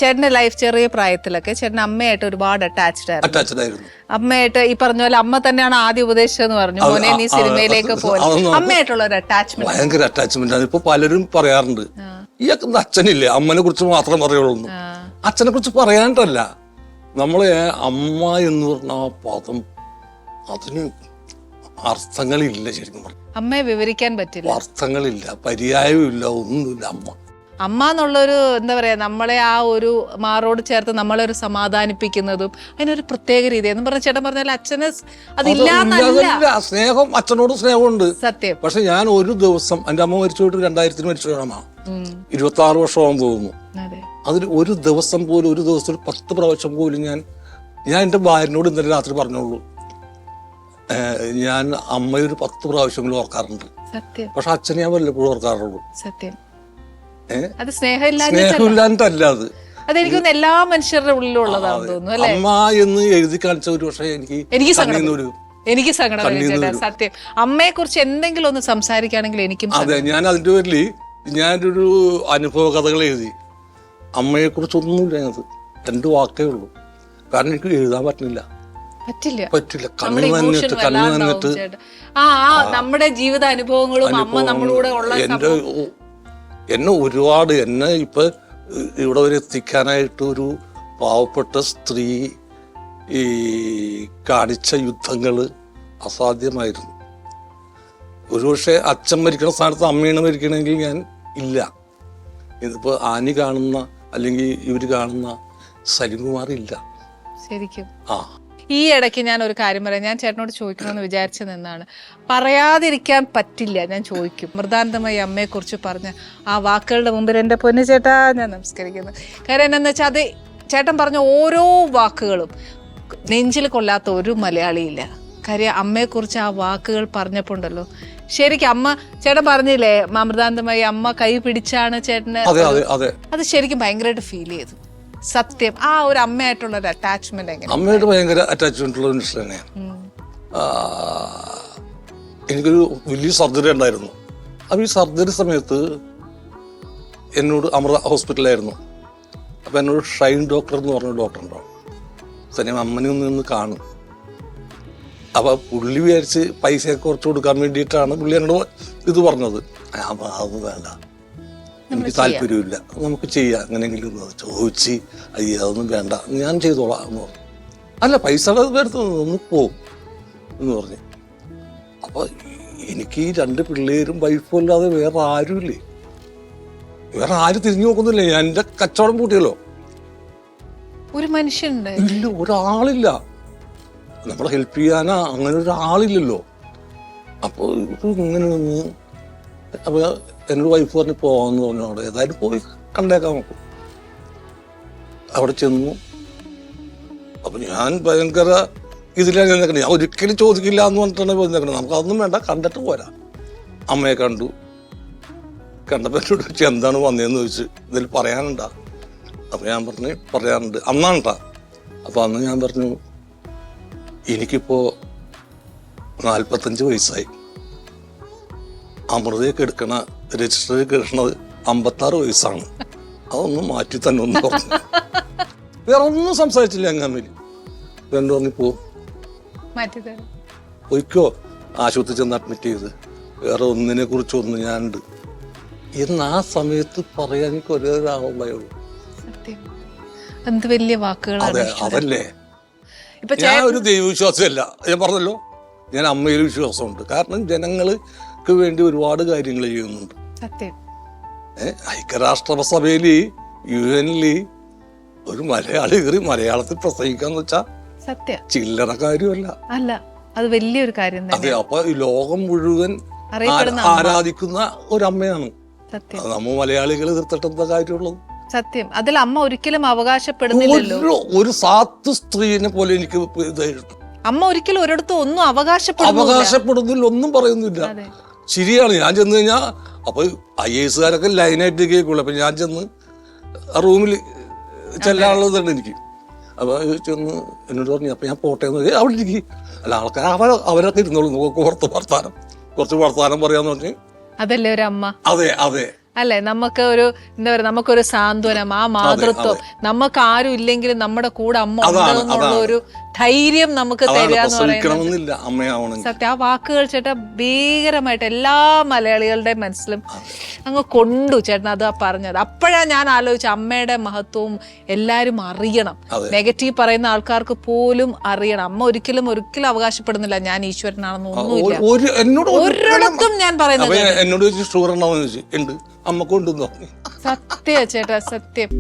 ചേട്ടന്റെ ലൈഫ് ചെറിയ പ്രായത്തിലൊക്കെ ചേട്ടൻ അമ്മയായിട്ട് ഒരുപാട് അറ്റാച്ച്ഡ് ആയിരുന്നു. അമ്മയായിട്ട് ഈ പറഞ്ഞ പോലെ അമ്മ തന്നെയാണ് ആദ്യം ഉപദേശിച്ചതെന്ന് പറഞ്ഞു, മോനെ നീ സിനിമയിലേക്ക് പോലെ അമ്മയായിട്ടുള്ള ഒരു അറ്റാച്ച്മെന്റ്. ഭയങ്കര അറ്റാച്ച്മെന്റ് ആണ്. ഇപ്പൊ പലരും പറയാറുണ്ട് ഇയാൾക്ക് അച്ഛനില്ലേ, അമ്മനെ കുറിച്ച് മാത്രം പറയുള്ളൂ. അച്ഛനെ കുറിച്ച് പറയാണ്ടല്ല, നമ്മളെ അമ്മ എന്ന് പറഞ്ഞ ആ പദം അതിന് അർത്ഥങ്ങളില്ല. ശരിക്കും പറഞ്ഞു അമ്മയെ വിവരിക്കാൻ പറ്റില്ല, അർത്ഥങ്ങളില്ല, പര്യായമില്ല, ഒന്നുമില്ല. അമ്മ എന്നുള്ളൊരു എന്താ പറയാ, നമ്മളെ ആ ഒരു മാറോട് ചേർത്ത് നമ്മളെ ഒരു സമാധാനിപ്പിക്കുന്നതും അതിനൊരു പ്രത്യേക രീതി എന്ന് പറഞ്ഞ ചേട്ടൻ പറഞ്ഞാൽ അച്ഛന് അതില്ല. സ്നേഹം, അച്ഛനോട് സ്നേഹമുണ്ട് സത്യം. പക്ഷെ ഞാൻ ഒരു ദിവസം എന്റെ അമ്മ മരിച്ചോട്ട് 2000 മരിച്ചോളാം, 26 വർഷമാകാൻ പോകുന്നു. അതിൽ ഒരു ദിവസം പോലും, ഒരു ദിവസം 10 പ്രാവശ്യം പോലും ഞാൻ എന്റെ ഭാര്യനോട് ഇന്നലെ രാത്രി പറഞ്ഞോളൂ, ഞാൻ അമ്മയൊരു 10 പ്രാവശ്യങ്ങളും ഓർക്കാറുണ്ട്. പക്ഷെ അച്ഛനെ ഞാൻ വല്ലപ്പോഴും ഓർക്കാറുള്ളൂ. സത്യം. അത് സ്നേഹമില്ലാണ്ടല്ല, അത് അതെനിക്കൊന്ന് എല്ലാ മനുഷ്യരുടെ ഉള്ളിലുള്ളതാണെന്ന് തോന്നുന്നു അല്ലെ. അമ്മ എന്ന് എഴുതി കാണിച്ച ഒരു പക്ഷേ എനിക്ക് സങ്കടം. സത്യം. അമ്മയെ കുറിച്ച് എന്തെങ്കിലും ഒന്ന് സംസാരിക്കുകയാണെങ്കിൽ എനിക്കും. അതെ, ഞാൻ അതിന്റെ പേരിൽ ഞാനൊരു അനുഭവ കഥകൾ എഴുതി. അമ്മയെ കുറിച്ചൊന്നുമില്ല, അത് 2 വാക്കേ ഉള്ളൂ. കാരണം എനിക്ക് എഴുതാൻ പറ്റില്ല. നമ്മുടെ ജീവിത അനുഭവങ്ങളും അമ്മ നമ്മളൂടെ ഉള്ള എന്നെ ഒരുപാട്, എന്നെ ഇപ്പൊ ഇവിടെ വരെ എത്തിക്കാനായിട്ട് ഒരു പാവപ്പെട്ട സ്ത്രീ ഈ കാണിച്ച യുദ്ധങ്ങള് അസാധ്യമായിരുന്നു. ഒരുപക്ഷെ അച്ഛൻ മരിക്കുന്ന സ്ഥാനത്ത് അമ്മയാണ് മരിക്കണമെങ്കിൽ ഞാൻ ഇല്ല. ഇതിപ്പോ ആനി കാണുന്ന അല്ലെങ്കിൽ ഇവര് കാണുന്ന സലിംകുമാർ ഇല്ല ശരിക്കും. ഈ ഇടയ്ക്ക് ഞാൻ ഒരു കാര്യം പറയാം, ഞാൻ ചേട്ടനോട് ചോദിക്കണമെന്ന് വിചാരിച്ചു നിന്നാണ്, പറയാതിരിക്കാൻ പറ്റില്ല, ഞാൻ ചോദിക്കും. മൃദാനന്ദമയി അമ്മയെക്കുറിച്ച് പറഞ്ഞ ആ വാക്കുകളുടെ മുമ്പിൽ എൻ്റെ പൊന്നു ചേട്ടാ ഞാൻ നമസ്കരിക്കുന്നു. കാര്യം എന്താണെന്ന് വെച്ചാൽ അത് ചേട്ടൻ പറഞ്ഞ ഓരോ വാക്കുകളും നെഞ്ചിൽ കൊള്ളാത്ത ഒരു മലയാളിയില്ല. കാര്യം അമ്മയെക്കുറിച്ച് ആ വാക്കുകൾ പറഞ്ഞപ്പോൾ ഉണ്ടല്ലോ, ശരിക്കും അമ്മ, ചേട്ടൻ പറഞ്ഞില്ലേ മൃദാനന്ദമയി അമ്മ കൈ പിടിച്ചാണ് ചേട്ടന്, അത് ശരിക്കും ഭയങ്കരമായിട്ട് ഫീൽ ചെയ്തു. സത്യം. ആ ഒരു അമ്മയായിട്ടുള്ള ഒരു അറ്റാച്ച്മെന്റ് എങ്ങനെ? അമ്മയായിട്ട് ഭയങ്കര അറ്റാച്ച്മെന്റ് ഉള്ള മനുഷ്യൻ തന്നെയാണ്. എനിക്കൊരു വലിയ സർജറി ഉണ്ടായിരുന്നു. അപ്പോൾ ഈ സർജറി സമയത്ത് എന്നോട് അമൃത ഹോസ്പിറ്റലായിരുന്നു. അപ്പോൾ എന്നോട് ഷൈൻ ഡോക്ടർ എന്ന് പറഞ്ഞ ഡോക്ടർ ഉണ്ടാവും, തന്നെ അമ്മനെ ഒന്ന് കാണും. അപ്പോൾ പുള്ളി വിചാരിച്ച് പൈസയൊക്കെ കുറച്ച് കൊടുക്കാൻ വേണ്ടിയിട്ടാണ് പുള്ളി എന്നോട് ഇത് പറഞ്ഞത്. അത് വേണ്ട, എനിക്ക് താല്പര്യമില്ല, നമുക്ക് ചെയ്യാം എങ്ങനെയെങ്കിലും ചോദിച്ച് അതൊന്നും വേണ്ട, ഞാൻ ചെയ്തോളാം എന്ന് പറഞ്ഞു. അല്ല, പൈസയുടെ എടുത്ത് ഒന്ന് പോവും എന്ന് പറഞ്ഞു. അപ്പൊ എനിക്ക് ഈ 2 പിള്ളേരും വൈഫും അല്ലാതെ വേറെ ആരുമില്ലേ, വേറെ ആരും തിരിഞ്ഞു നോക്കുന്നില്ല. ഞാൻ എൻ്റെ കച്ചവടം കൂട്ടിയല്ലോ, ഒരു മനുഷ്യനുണ്ട് ഇല്ല, ഒരാളില്ല നമ്മളെ ഹെൽപ്പ് ചെയ്യാനാ, അങ്ങനെ ഒരാളില്ലല്ലോ. അപ്പോൾ ഇങ്ങനെ നിന്ന് അപ്പൊ എന്നോട് വൈഫ് പറഞ്ഞ് പോവാന്ന് പറഞ്ഞു. അവിടെ ഏതായാലും പോയി കണ്ടേക്കാൻ നോക്കും. അവിടെ ചെന്നു. അപ്പൊ ഞാൻ ഭയങ്കര ഇതിലാണ് ചെന്നേക്കണേ, ഞാൻ ഒരിക്കലും ചോദിക്കില്ല എന്ന് പറഞ്ഞിട്ടാണ് ചെന്നേക്കണേ. നമുക്ക് അതൊന്നും വേണ്ട, കണ്ടിട്ട് പോരാ. അമ്മയെ കണ്ടു. കണ്ടപ്പോൾ എന്നോട് ചോദിച്ചു എന്താണ് വന്നതെന്ന് ചോദിച്ചു, ഇതിൽ പറയാനുണ്ടാ? അപ്പൊ ഞാൻ പറഞ്ഞു പറയാനുണ്ട്. അന്നാണ്ടാ. അപ്പൊ അന്ന് ഞാൻ പറഞ്ഞു എനിക്കിപ്പോ 45 വയസ്സായി, അമൃതയൊക്കെ എടുക്കണ രജിസ്റ്ററിൽ എടുക്കണത് 56 വയസ്സാണ്, അതൊന്നും മാറ്റി തന്നെ ഒന്ന് പറഞ്ഞു. വേറെ ഒന്നും സംസാരിച്ചില്ല. അങ്ങനെ രണ്ടു പറഞ്ഞു പോയിക്കോ, ആശുപത്രി ചെന്ന് അഡ്മിറ്റ് ചെയ്ത്, വേറെ ഒന്നിനെ കുറിച്ചൊന്നും ഞാനുണ്ട് എന്ന് ആ സമയത്ത് പറയാൻ എനിക്ക് ഒരേതാവുള്ളൂ. അതെ, അതല്ലേ. ഞാൻ ഒരു ദൈവവിശ്വാസമല്ല, ഞാൻ പറഞ്ഞല്ലോ, ഞാൻ അമ്മയിൽ വിശ്വാസമുണ്ട്. കാരണം ജനങ്ങൾക്ക് വേണ്ടി ഒരുപാട് കാര്യങ്ങൾ ചെയ്യുന്നുണ്ട്. ഐക്യരാഷ്ട്രസഭയില് UN ഒരു മലയാളി കയറി മലയാളത്തിൽ പ്രസംഗിക്കാന്ന് വെച്ചാ ചില്ലറ കാര്യമല്ല, അത് വലിയൊരു കാര്യം. അതെ, അപ്പൊ ഈ ലോകം മുഴുവൻ ആരാധിക്കുന്ന ഒരമ്മയാണ്. നമ്മ മലയാളികൾ എതിർത്തിട്ട് എന്താ കാര്യമുള്ളത്? സത്യം. അതിൽ അമ്മ ഒരിക്കലും അവകാശപ്പെടുന്നില്ലല്ലോ. ഒരു സാത്ത് സ്ത്രീനെ പോലെ എനിക്ക് അമ്മ ഒരിക്കലും ഒരിടത്തും ഒന്നും അവകാശപ്പെടുന്നില്ല, ഒന്നും പറയുന്നില്ല. ശരിയാണ്. ഞാൻ ചെന്ന് കഴിഞ്ഞാൽ അപ്പൊ IAS-കാരൊക്കെ ലൈനായിട്ട് കേൾക്കുള്ളൂ. അപ്പൊ ഞാൻ ചെന്ന് ആ റൂമിൽ ചെല്ലാനുള്ളതുണ്ട് എനിക്ക്. അപ്പൊ ചെന്ന് എന്നോട് പറഞ്ഞു അപ്പൊ ഞാൻ പോട്ടെ എന്ന്. അവിടെ ഇരിക്കും, അല്ല ആൾക്കാർ അവരൊക്കെ ഇരുന്നോളൂ, നമുക്ക് കുറച്ച് വർത്താനം പറയാന്ന് പറഞ്ഞു. അതല്ലേ ഒരു അമ്മ. അതെ അതെ. അല്ലെ നമുക്ക് ഒരു എന്താ പറയുക, നമുക്കൊരു സാന്ത്വനം, ആ മാതൃത്വം, നമുക്ക് ആരും ഇല്ലെങ്കിലും നമ്മുടെ കൂടെ അമ്മ ഉണ്ടെന്നുള്ള ഒരു ധൈര്യം നമുക്ക് തരിക എന്ന് പറയുന്നത് സത്യം. ആ വാക്കുകൾ ചേട്ടാ ഭീകരമായിട്ട് എല്ലാ മലയാളികളുടെ മനസ്സിലും അങ്ങ് കൊണ്ടു ചേട്ടൻ അത് പറഞ്ഞത്. അപ്പോഴാ ഞാൻ ആലോചിച്ച അമ്മയുടെ മഹത്വവും എല്ലാരും അറിയണം, നെഗറ്റീവ് പറയുന്ന ആൾക്കാർക്ക് പോലും അറിയണം. അമ്മ ഒരിക്കലും അവകാശപ്പെടുന്നില്ല ഞാൻ ഈശ്വരനാണെന്ന്, ഒന്നുമില്ല ഒരിടത്തും ഞാൻ പറയുന്നത്. എന്നോട് ഷുഗർ ഉണ്ടോന്ന് ചോദിച്ചു, ഉണ്ട്, അമ്മ കൊണ്ടുവന്നു. സത്യം ചേട്ടാ, സത്യം.